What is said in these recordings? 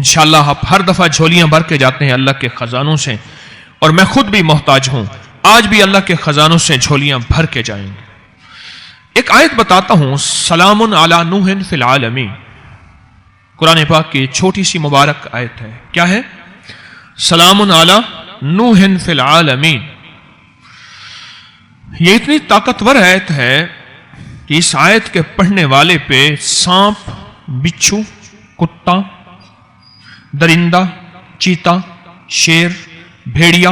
انشاءاللہ آپ ہر دفعہ جھولیاں بھر کے جاتے ہیں اللہ کے خزانوں سے، اور میں خود بھی محتاج ہوں، آج بھی اللہ کے خزانوں سے جھولیاں بھر کے جائیں گے۔ ایک آیت بتاتا ہوں، سلام علی نوح فی العالمین، قرآن پاک کی چھوٹی سی مبارک آیت ہے۔ کیا ہے؟ سلام علی نوح فی العالمین۔ یہ اتنی طاقتور آیت ہے کہ اس آیت کے پڑھنے والے پہ سانپ، بچھو، کتا، درندہ، چیتا، شیر، بھیڑیا،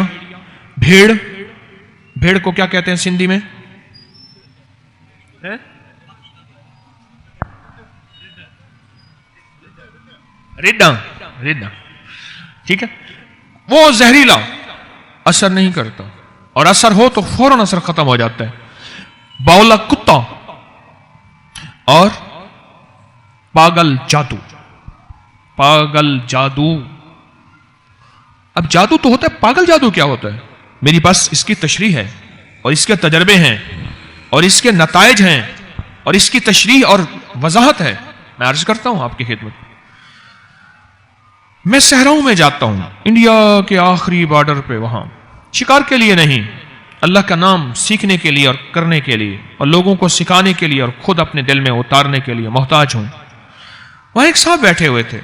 بھیڑ کو کیا کہتے ہیں سندھی میں؟ ریڈا، ٹھیک ہے، وہ زہریلا، اثر نہیں کرتا، اور اثر ہو تو فوراً اثر ختم ہو جاتا ہے۔ باولا کتا اور پاگل جادو۔ اب جادو تو ہوتا ہے، پاگل جادو کیا ہوتا ہے؟ میری پاس اس کی تشریح ہے، اور اس کے تجربے ہیں، اور اس کے نتائج ہیں، اور اس کی تشریح اور وضاحت ہے، میں عرض کرتا ہوں آپ کی خدمت۔ میں صحراؤں میں جاتا ہوں، انڈیا کے آخری بارڈر پہ، وہاں شکار کے لیے نہیں، اللہ کا نام سیکھنے کے لیے اور کرنے کے لیے، اور لوگوں کو سکھانے کے لیے، اور خود اپنے دل میں اتارنے کے لیے محتاج ہوں۔ وہاں ایک صاحب بیٹھے ہوئے تھے،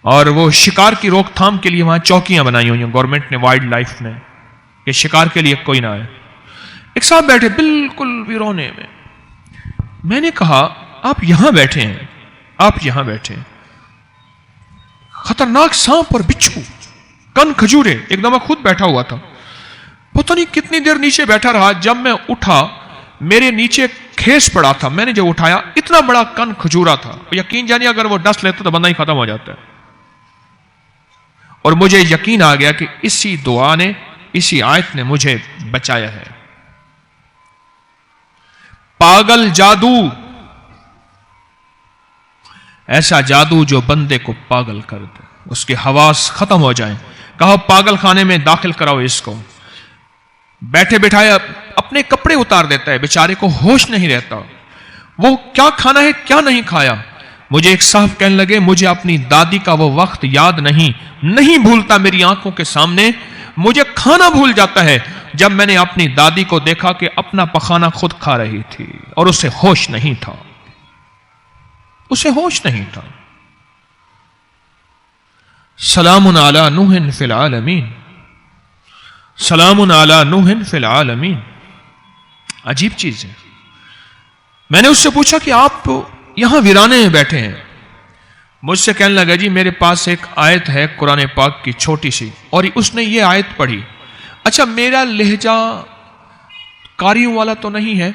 اور وہ شکار کی روک تھام کے لیے وہاں چوکیاں بنائی ہوئی ہیں گورنمنٹ نے، وائلڈ لائف نے، کہ شکار کے لیے کوئی نہ آئے۔ ایک صاحب بیٹھے بالکل ویرونے میں۔ میں نے کہا آپ یہاں بیٹھے ہیں، آپ یہاں بیٹھے ہیں، خطرناک سانپ اور بچھو، کن کھجورے، ایک دم خود بیٹھا ہوا تھا، پتہ نہیں کتنی دیر نیچے بیٹھا رہا۔ جب میں اٹھا میرے نیچے کھیس پڑا تھا، میں نے جب اٹھایا اتنا بڑا کن کھجورا تھا، یقین جانیے اگر وہ ڈس لیتا تو بندہ ہی ختم ہو جاتا ہے۔ اور مجھے یقین آ گیا کہ اسی دعا نے، اسی آیت نے مجھے بچایا ہے۔ پاگل جادو، ایسا جادو جو بندے کو پاگل کر دے، اس کے حواس ختم ہو جائیں۔ کہو پاگل خانے میں داخل کراؤ اس کو۔ بیٹھے بٹھائے اپنے کپڑے اتار دیتا ہے، بیچارے کو ہوش نہیں رہتا، وہ کیا کھانا ہے کیا نہیں کھایا۔ مجھے ایک صاحب کہنے لگے مجھے اپنی دادی کا وہ وقت یاد نہیں بھولتا میری آنکھوں کے سامنے، مجھے کھانا بھول جاتا ہے جب میں نے اپنی دادی کو دیکھا کہ اپنا پخانا خود کھا رہی تھی اور اسے ہوش نہیں تھا، اسے ہوش نہیں تھا۔ سلام علی نوح فی العالمین، سلام علی نوح فی العالمین۔ عجیب چیز ہے۔ میں نے اس سے پوچھا کہ آپ یہاں ویرانے میں بیٹھے ہیں؟ مجھ سے کہنے لگا جی میرے پاس ایک آیت ہے قرآن پاک کی چھوٹی سی، اور اس نے یہ آیت پڑھی۔ اچھا میرا لہجہ قاریوں والا تو نہیں ہے،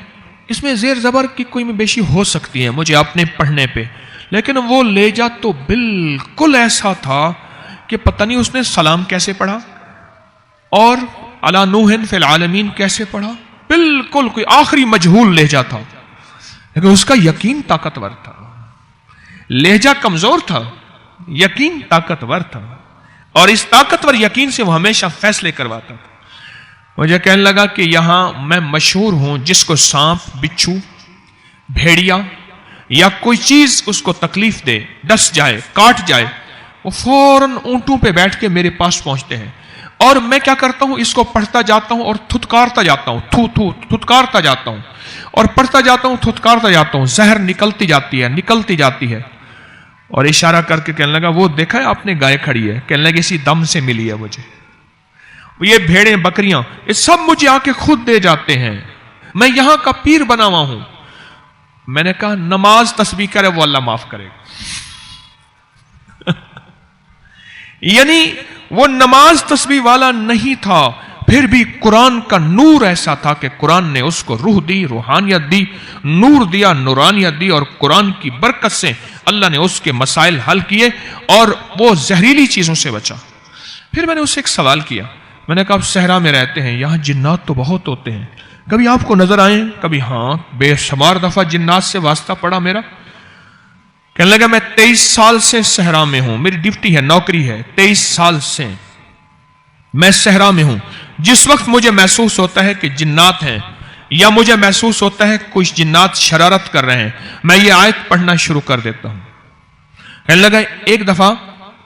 اس میں زیر زبر کی کوئی بیشی ہو سکتی ہے مجھے اپنے پڑھنے پہ، لیکن وہ لہجہ تو بالکل ایسا تھا کہ پتہ نہیں اس نے سلام کیسے پڑھا اور علی نوح فی العالمین کیسے پڑھا، بالکل کوئی آخری مجہول لہجہ تھا، لیکن اس کا یقین طاقتور تھا۔ لہجہ کمزور تھا، یقین طاقتور تھا، اور اس طاقتور یقین سے وہ ہمیشہ فیصلے کرواتا تھا۔ مجھے کہنے لگا کہ یہاں میں مشہور ہوں، جس کو سانپ، بچھو، بھیڑیا یا کوئی چیز اس کو تکلیف دے، ڈس جائے، کاٹ جائے، وہ فوراً اونٹوں پہ بیٹھ کے میرے پاس پہنچتے ہیں، اور میں کیا کرتا ہوں اس کو پڑھتا جاتا ہوں اور تھتکارتا جاتا ہوں، تھتکارتا جاتا ہوں، اور پڑھتا جاتا ہوں، تھتکارتا جاتا ہوں، زہر نکلتی جاتی ہے، اور اشارہ کر کے کہنے لگا وہ دیکھا ہے آپ نے گائے کھڑی ہے، کہنے لگا اسی دم سے ملی ہے مجھے، یہ بھیڑیں بکریاں یہ سب مجھے آ کے خود دے جاتے ہیں، میں یہاں کا پیر بنا ہوا ہوں۔ میں نے کہا نماز تسبیح کرے وہ اللہ معاف کرے گا۔ یعنی وہ نماز تسبیح والا نہیں تھا، پھر بھی قرآن کا نور ایسا تھا کہ قرآن نے اس کو روح دی، روحانیت دی، نور دیا، نورانیت دی، اور قرآن کی برکت سے اللہ نے اس کے مسائل حل کیے اور وہ زہریلی چیزوں سے بچا۔ پھر میں نے اس سے ایک سوال کیا، میں نے کہا آپ صحرا میں رہتے ہیں، یہاں جنات تو بہت ہوتے ہیں، کبھی آپ کو نظر آئے؟ کبھی ہاں، بے شمار دفعہ جنات سے واسطہ پڑا میرا۔ کہنے لگا میں 23 سال سے صحرا میں ہوں، میری ڈیوٹی ہے، نوکری ہے، 23 سال سے میں صحرا میں ہوں۔ جس وقت مجھے محسوس ہوتا ہے کہ جنات ہیں یا مجھے محسوس ہوتا ہے کچھ جنات شرارت کر رہے ہیں، میں یہ آیت پڑھنا شروع کر دیتا ہوں۔ کہنے لگا ایک دفعہ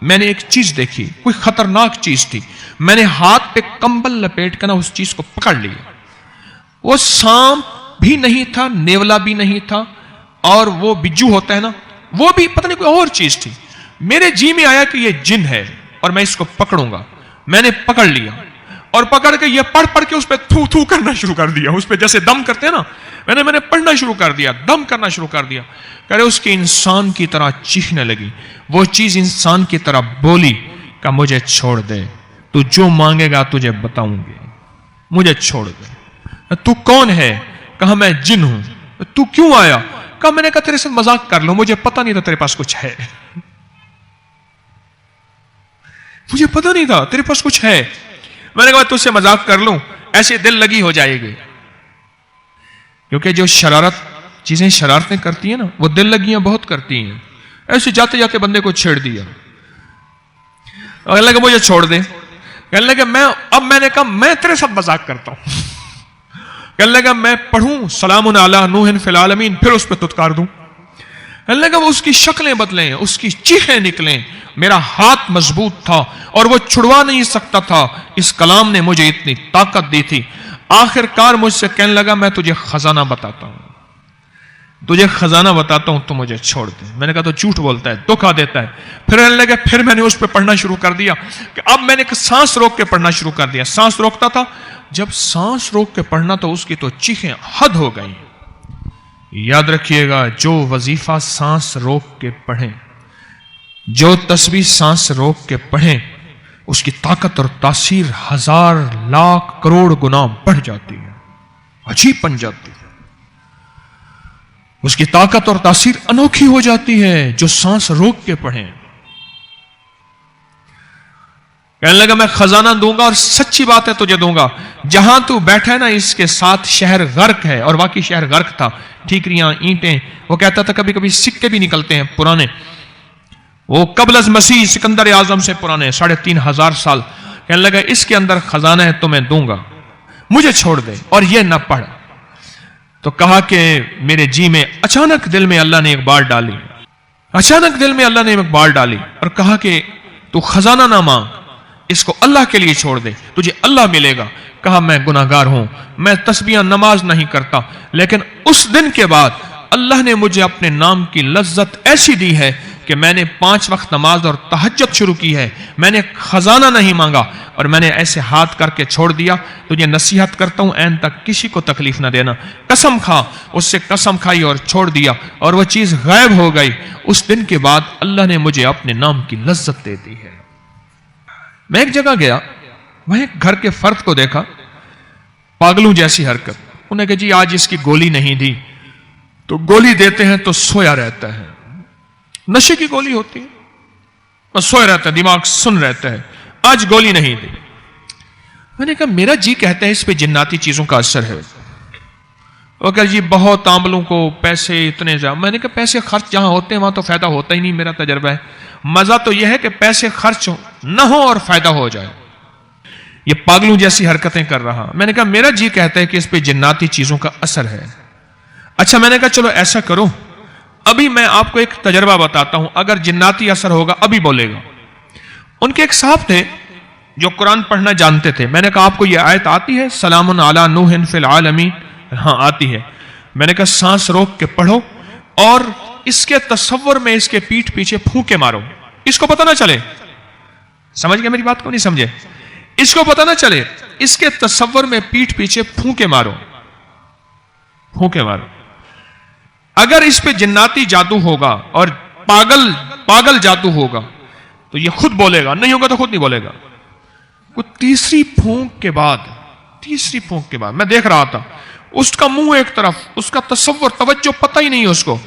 میں نے ایک چیز دیکھی, کوئی خطرناک چیز تھی, میں نے ہاتھ پہ کمبل لپیٹ کر اس چیز کو پکڑ لیا. وہ سانپ بھی نہیں تھا, نیولا بھی نہیں تھا, اور وہ بجو ہوتا ہے نا, وہ بھی پتہ نہیں کوئی اور چیز تھی. میرے جی میں آیا کہ یہ جن ہے اور میں اس کو پکڑوں گا. میں نے پکڑ لیا اور پکڑ کے یہ پڑھ کے اس پہ تھو تھو کرنا شروع کر دیا. اس پہ جیسے دم کرتے ہیں نا, میں نے پڑھنا شروع کر دیا, دم کرنا شروع کر دیا. کہ اس کی انسان کی طرح چیخنے لگی. وہ چیز انسان کی طرح بولی کہ مجھے چھوڑ دے, تو جو مانگے گا تجھے بتاؤں گی, مجھے چھوڑ دے. تو کون ہے؟ کہا میں جن ہوں. تو کیوں آیا؟ کہا میں نے کہا تیرے سے مذاق کر لوں, مجھے پتہ نہیں تھا تیرے پاس کچھ ہے, مجھے پتہ نہیں تھا تیرے پاس کچھ ہے. میں نے کہا تجھ سے مذاق کر لوں, ایسے دل لگی ہو جائے گی. کیونکہ جو چیزیں شرارتیں کرتی ہیں نا, وہ دل لگیاں بہت کرتی ہیں. ایسے جاتے جاتے بندے کو چھیڑ دیا. کہنے لگا مجھے چھوڑ دے. کہنے لگا میں نے کہا میں تیرے ساتھ مذاق کرتا ہوں. کہنے لگا میں پڑھوں سلام علی نوح فی العالمین, پھر اس پہ تتکار دوں. کہنے لگا وہ اس کی شکلیں بدلیں, اس کی چیخیں نکلیں. میرا ہاتھ مضبوط تھا اور وہ چھڑوا نہیں سکتا تھا. اس کلام نے مجھے اتنی طاقت دی تھی. آخر کار مجھ سے کہنے لگا میں تجھے خزانہ بتاتا ہوں, تجھے خزانہ بتاتا ہوں, تو مجھے چھوڑ دے. میں نے کہا تو جھوٹ بولتا ہے, دھوکا دیتا ہے. پھر کہنے لگا پھر میں نے اس پہ پڑھنا شروع کر دیا کہ اب میں نے سانس روک کے پڑھنا شروع کر دیا. سانس روکتا تھا, جب سانس روک کے پڑھنا تو اس کی تو چیخیں حد ہو گئی. یاد رکھیے گا, جو وظیفہ سانس روک کے پڑھیں, جو تسبیح سانس روک کے پڑھیں, اس کی طاقت اور تاثیر 1000 لاکھ کروڑ گنا بڑھ جاتی ہے, عجیب بن جاتی ہے. اس کی طاقت اور تاثیر انوکھی ہو جاتی ہے جو سانس روک کے پڑھیں. کہنے لگا میں خزانہ دوں گا, اور سچی بات ہے تجھے دوں گا. جہاں تو بیٹھا ہے نا, اس کے ساتھ شہر غرق ہے, اور واقعی شہر غرق تھا. ٹھیکریاں, اینٹیں, وہ کہتا تھا کبھی کبھی سکے بھی نکلتے ہیں پرانے, وہ قبل از مسیح سکندر اعظم سے پرانے 3500 سال. کہنے لگا اس کے اندر خزانہ ہے, تو میں دوں گا, مجھے چھوڑ دے اور یہ نہ پڑھ. تو کہا کہ میرے جی میں اچانک دل میں اللہ نے ایک بات ڈالی, اچانک دل میں اللہ نے ایک بات ڈالی اور کہا کہ تو خزانہ نہ مانگ, اس کو اللہ کے لیے چھوڑ دے, تجھے اللہ ملے گا. کہا میں گناہگار ہوں, میں تسبیح نماز نہیں کرتا, لیکن اس دن کے بعد اللہ نے مجھے اپنے نام کی لذت ایسی دی ہے کہ میں نے 5 وقت نماز اور تہجد شروع کی ہے. میں نے خزانہ نہیں مانگا, اور میں نے ایسے ہاتھ کر کے چھوڑ دیا. تجھے نصیحت کرتا ہوں این تک کسی کو تکلیف نہ دینا. قسم کھا. اس سے قسم کھائی اور چھوڑ دیا, اور وہ چیز غائب ہو گئی. اس دن کے بعد اللہ نے مجھے اپنے نام کی لذت دے دی ہے. میں ایک جگہ گیا, وہیں ایک گھر کے فرد کو دیکھا, پاگلوں جیسی حرکت. انہوں نے کہا جی آج اس کی گولی نہیں دی, تو گولی دیتے ہیں تو سویا رہتا ہے, نشے کی گولی ہوتی ہے, بس سویا رہتا ہے, دماغ سن رہتا ہے, آج گولی نہیں دی. میں نے کہا میرا جی کہتا ہے اس پہ جناتی چیزوں کا اثر ہے. وہ کہا جی بہت عاملوں کو پیسے اتنے زیادہ. میں نے کہا پیسے خرچ جہاں ہوتے ہیں وہاں تو فائدہ ہوتا ہی نہیں, میرا تجربہ ہے. مزہ تو یہ ہے کہ پیسے خرچ نہ ہو اور فائدہ ہو جائے. یہ پاگلوں جیسی حرکتیں کر رہا. میں نے کہا میرا جی کہتا ہے کہ اس پہ جناتی چیزوں کا اثر ہے. اچھا, میں نے کہا چلو ایسا کرو, ابھی میں آپ کو ایک تجربہ بتاتا ہوں, اگر جناتی اثر ہوگا ابھی بولے گا. ان کے ایک صاحب تھے جو قرآن پڑھنا جانتے تھے. میں نے کہا آپ کو یہ آیت آتی ہے سلام علی نوح فی العالمین؟ ہاں آتی ہے. میں نے کہا سانس روک کے پڑھو, اور اس کے تصور میں اس کے پیٹھ پیچھے پھونکے مارو, اس کو پتہ نہ چلے. سمجھ گئے میری بات کو؟ نہیں سمجھے؟ اس کو پتہ نہ چلے, اس کے تصور میں پیٹھ پیچھے پھونکے مارو, پھونکے مارو. اگر اس پہ جناتی جادو ہوگا اور پاگل جادو ہوگا تو یہ خود بولے گا, نہیں ہوگا تو خود نہیں بولے گا. تیسری پھونک کے بعد میں دیکھ رہا تھا, اس کا منہ ایک طرف, اس کا تصور توجہ پتہ ہی نہیں اس کو.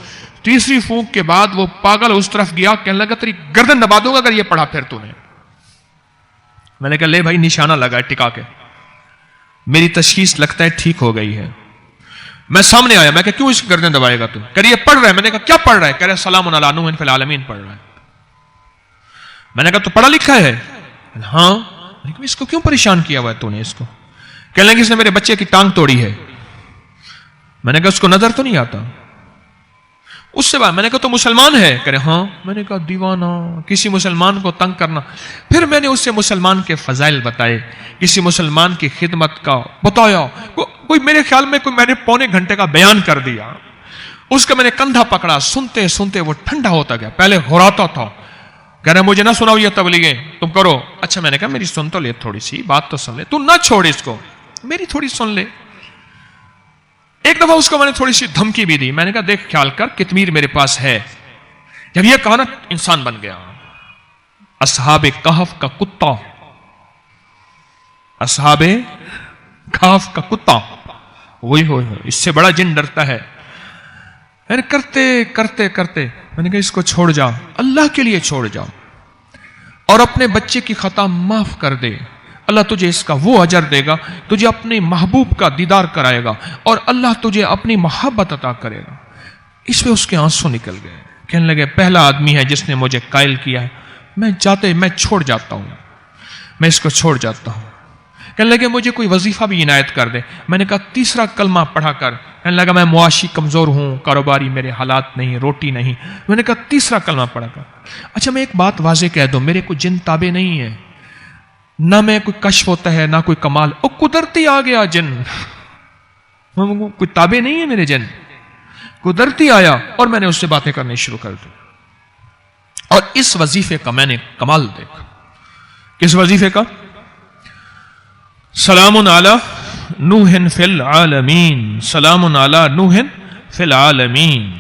تیسری پھونک کے بعد وہ پاگل اس طرف گیا, کہنے لگا تیری گردن دبا دوں گا اگر یہ پڑھا پھر تو نے. میں نے کہا لے بھائی نشانہ لگا ہے ٹکا کے, میری تشخیص لگتا ہے ٹھیک ہو گئی ہے. میں سامنے آیا, میں کہا کیوں اس گردن دبائے گا تو؟ کہہ رہی ہے پڑھ رہا ہے. میں نے کہا کیا پڑھ رہا ہے؟ کہہ رہا ہے سلام علی نوح فی العالمین پڑھ رہا ہے. میں نے کہا تو پڑھا لکھا ہے؟ ہاں. میں نے کہا اس کو کیوں پریشان کیا ہوا ہے تو نے اس کو؟ کہنے لگے اس نے میرے بچے کی ٹانگ توڑی ہے. میں نے کہا اس کو نظر تو نہیں آتا؟ اس سے بعد میں نے کہا تو مسلمان ہے؟ کہہ رہے ہاں۔ میں نے کہا دیوانہ، کسی مسلمان کو تنگ کرنا۔ پھر میں نے اس سے مسلمان کے فضائل بتائے، کسی مسلمان کی خدمت کا بتایا، کوئی میرے خیال میں کوئی میں نے پونے گھنٹے کا بیان کر دیا۔ اس کا میں نے کندھا پکڑا، سنتے سنتے وہ ٹھنڈا ہوتا گیا، پہلے غراتا تھا، کہہ رہے مجھے نہ سناؤ یہ تبلیغیں، تم کرو۔ اچھا میں نے کہا میری سن تو لے، تھوڑی سی بات تو سن لے، تو نہ چھوڑ اس کو، میری تھوڑی سن لے۔ ایک دفعہ اس کو میں نے تھوڑی سی دھمکی بھی دی، میں نے کہا دیکھ خیال کر کتمیر میرے پاس ہے۔ جب یہ کہا نا انسان بن گیا، اصحاب کہف کا کتا، اصحاب کہف کا کتا، وہی ہو، اس سے بڑا جن ڈرتا ہے۔ میں نے کرتے کرتے کرتے میں نے کہا اس کو چھوڑ جا، اللہ کے لیے چھوڑ جا، اور اپنے بچے کی خطا معاف کر دے، اللہ تجھے اس کا وہ اجر دے گا، تجھے اپنے محبوب کا دیدار کرائے گا، اور اللہ تجھے اپنی محبت عطا کرے گا۔ اس پہ اس کے آنسو نکل گئے، کہنے لگے پہلا آدمی ہے جس نے مجھے قائل کیا ہے، میں چھوڑ جاتا ہوں، میں اس کو چھوڑ جاتا ہوں۔ کہنے لگے مجھے کوئی وظیفہ بھی عنایت کر دے۔ میں نے کہا تیسرا کلمہ پڑھا کر۔ کہنے لگا میں معاشی کمزور ہوں، کاروباری میرے حالات نہیں، روٹی نہیں۔ میں نے کہا تیسرا کلمہ پڑھا کر۔ اچھا میں ایک بات واضح کہہ دوں، میرے کوئی جن تابع نہیں ہے، نہ میں کوئی کشف ہوتا ہے نہ کوئی کمال، وہ قدرتی آ گیا جن، کوئی تابع نہیں ہے میرے جن، قدرتی آیا اور میں نے اس سے باتیں کرنی شروع کر دی۔ اور اس وظیفے کا میں نے کمال دیکھا۔ کس وظیفے کا؟ سلام علی نوح فی العالمین، سلام علی نوح فی العالمین،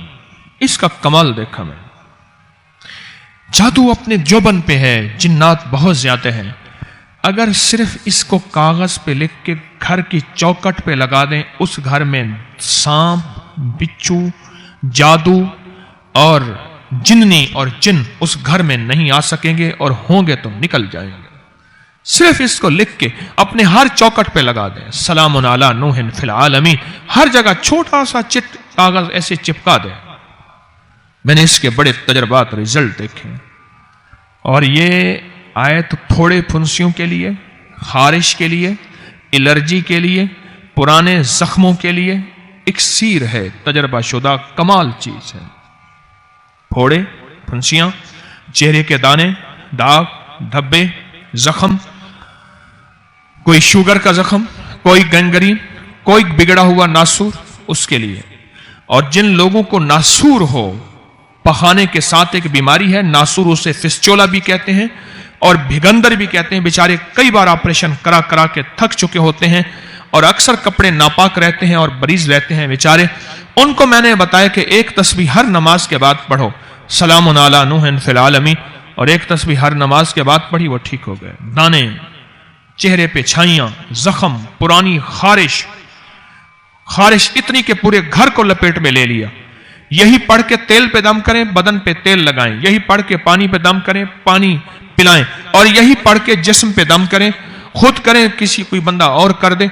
اس کا کمال دیکھا میں۔ جادو اپنے جوبن پہ ہے، جنات بہت زیادہ ہیں، اگر صرف اس کو کاغذ پہ لکھ کے گھر کی چوکٹ پہ لگا دیں، اس گھر میں سانپ، بچھو، جادو اور جننی اور جن اس گھر میں نہیں آ سکیں گے، اور ہوں گے تو نکل جائیں گے۔ صرف اس کو لکھ کے اپنے ہر چوکٹ پہ لگا دیں، سلام علی نوح فی العالمین، ہر جگہ چھوٹا سا چٹ کاغذ ایسے چپکا دیں۔ میں نے اس کے بڑے تجربات، رزلٹ دیکھے، اور یہ آیت تھوڑے پھنسیوں کے لیے، خارش کے لیے، الرجی کے لیے، پرانے زخموں کے لیے اکسیر ہے، تجربہ شدہ کمال چیز ہے۔ پھوڑے، پھنسیاں، چہرے کے دانے، داغ، دھبے، زخم، کوئی شوگر کا زخم، کوئی گنگرین، کوئی بگڑا ہوا ناسور، اس کے لیے۔ اور جن لوگوں کو ناسور ہو، پخانے کے ساتھ ایک بیماری ہے، ناسور اسے فسچولا بھی کہتے ہیں اور بھگندر بھی کہتے ہیں، بیچارے کئی بار آپریشن کرا کرا کے تھک چکے ہوتے ہیں، اور اکثر کپڑے ناپاک رہتے ہیں اور بریز رہتے ہیں بیچارے، ان کو میں نے بتایا کہ ایک تسبیح ہر نماز کے بعد پڑھو، سلام علی نوح فی العالمین، اور ایک تسبیح ہر نماز کے بعد پڑھی، وہ ٹھیک ہو گئے۔ دانے، چہرے پہ چھائیاں، زخم، پرانی خارش اتنی کہ پورے گھر کو لپیٹ میں لے لیا۔ یہی پڑھ کے تیل پہ دم کریں، بدن پہ تیل لگائیں، یہی پڑھ کے پانی پہ دم کریں، پانی پلائیں، اور یہی پڑھ کے جسم پہ دم کریں، خود کریں، کسی کوئی بندہ اور کر دے۔